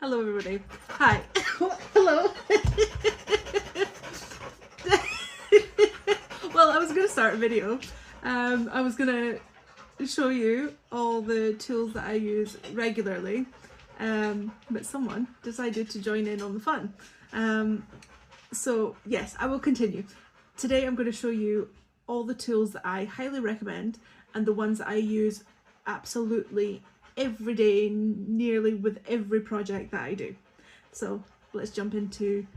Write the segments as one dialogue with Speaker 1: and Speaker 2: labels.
Speaker 1: Hello everybody. Hi. Hello. Well, I was going to start a video. I was going to show you all the tools that I use regularly, but someone decided to join in on the fun. So yes, I will continue. Today I'm going to show you all the tools that I highly recommend and the ones that I use absolutely every day, nearly with every project that I do. So let's jump into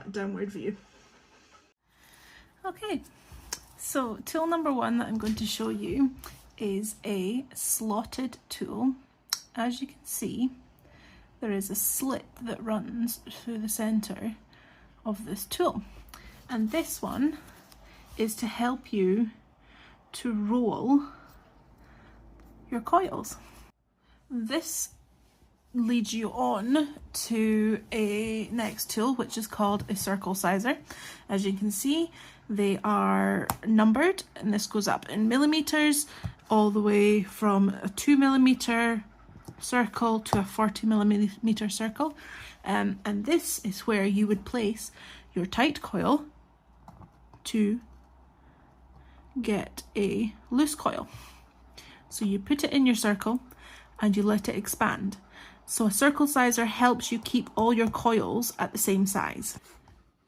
Speaker 1: downward view. Okay, so tool number one that I'm going to show you is a slotted tool. As you can see, there is a slit that runs through the center of this tool, and this one is to help you to roll your coils. This leads you on to a next tool, which is called a circle sizer. As you can see, they are numbered, and this goes up in millimeters all the way from a 2mm circle to a 40mm circle, and this is where you would place your tight coil to get a loose coil. So you put it in your circle and you let it expand. So a circle sizer helps you keep all your coils at the same size.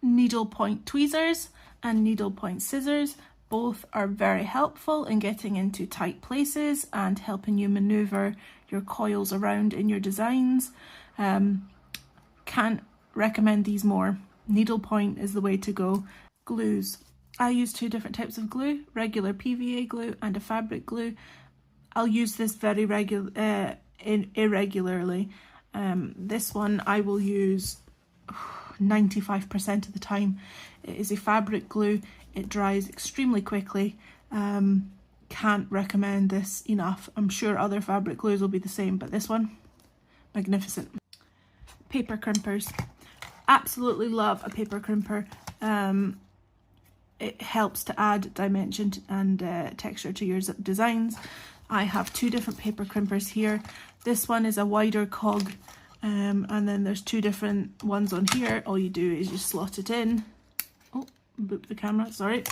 Speaker 1: Needle point tweezers and needle point scissors both are very helpful in getting into tight places and helping you maneuver your coils around in your designs. Can't recommend these more. Needle point is the way to go. Glues. I use two different types of glue, regular PVA glue and a fabric glue. I'll use this very irregularly. This one I will use 95% of the time. It is a fabric glue. It dries extremely quickly. Can't recommend this enough. I'm sure other fabric glues will be the same, but this one, magnificent. Paper crimpers. Absolutely love a paper crimper. It helps to add dimension and texture to your designs. I have two different paper crimpers here. This one is a wider cog, and then there's two different ones on here. All you do is you slot it in. Oh, boop the camera, sorry.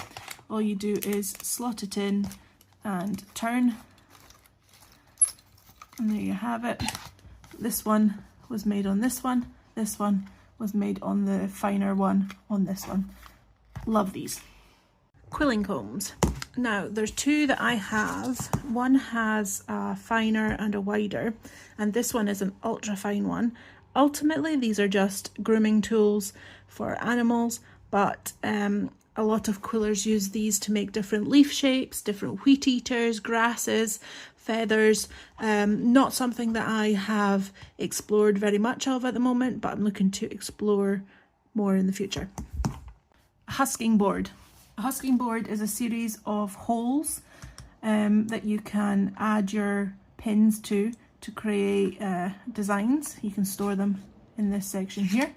Speaker 1: All you do is slot it in and turn. And there you have it. This one was made on this one. This one was made on the finer one on this one. Love these. Quilling combs. Now there's two that I have. One has a finer and a wider, and this one is an ultra fine one. Ultimately these are just grooming tools for animals, but a lot of quillers use these to make different leaf shapes, different wheat eaters, grasses, feathers. Not something that I have explored very much of at the moment, but I'm looking to explore more in the future. A husking board. A husking board is a series of holes that you can add your pins to create designs. You can store them in this section here.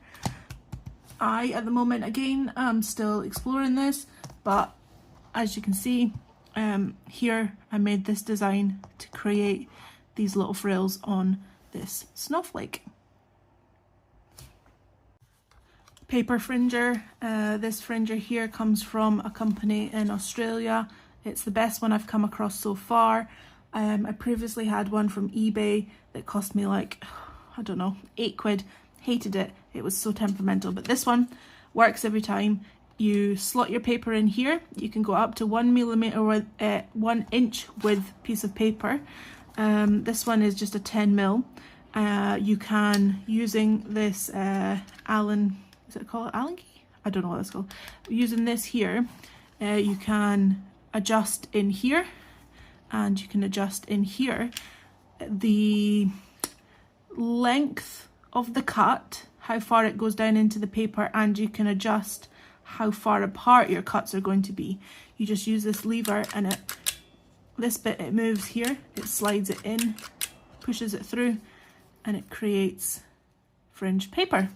Speaker 1: At the moment, again, I'm still exploring this, but as you can see, here I made this design to create these little frills on this snowflake. Paper fringer. This fringer here comes from a company in Australia. It's the best one I've come across so far. I previously had one from eBay that cost me like, I don't know, 8 quid. Hated it. It was so temperamental, but this one works every time. You slot your paper in here. You can go up to 1mm with 1 inch width piece of paper. This one is just a 10mm. You can, using this is it called Allen key? I don't know what that's called. Using this here, you can adjust in here, and you can adjust in here the length of the cut, how far it goes down into the paper, and you can adjust how far apart your cuts are going to be. You just use this lever, and this bit, it moves here, it slides it in, pushes it through, and it creates fringe paper.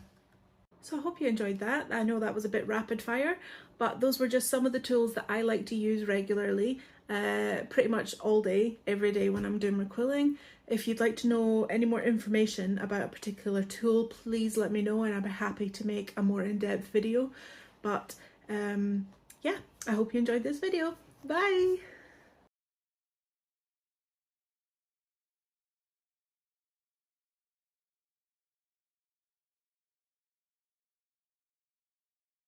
Speaker 1: So I hope you enjoyed that. I know that was a bit rapid fire, but those were just some of the tools that I like to use regularly pretty much all day, every day when I'm doing my quilling. If you'd like to know any more information about a particular tool, please let me know and I'll be happy to make a more in-depth video. But yeah, I hope you enjoyed this video. Bye!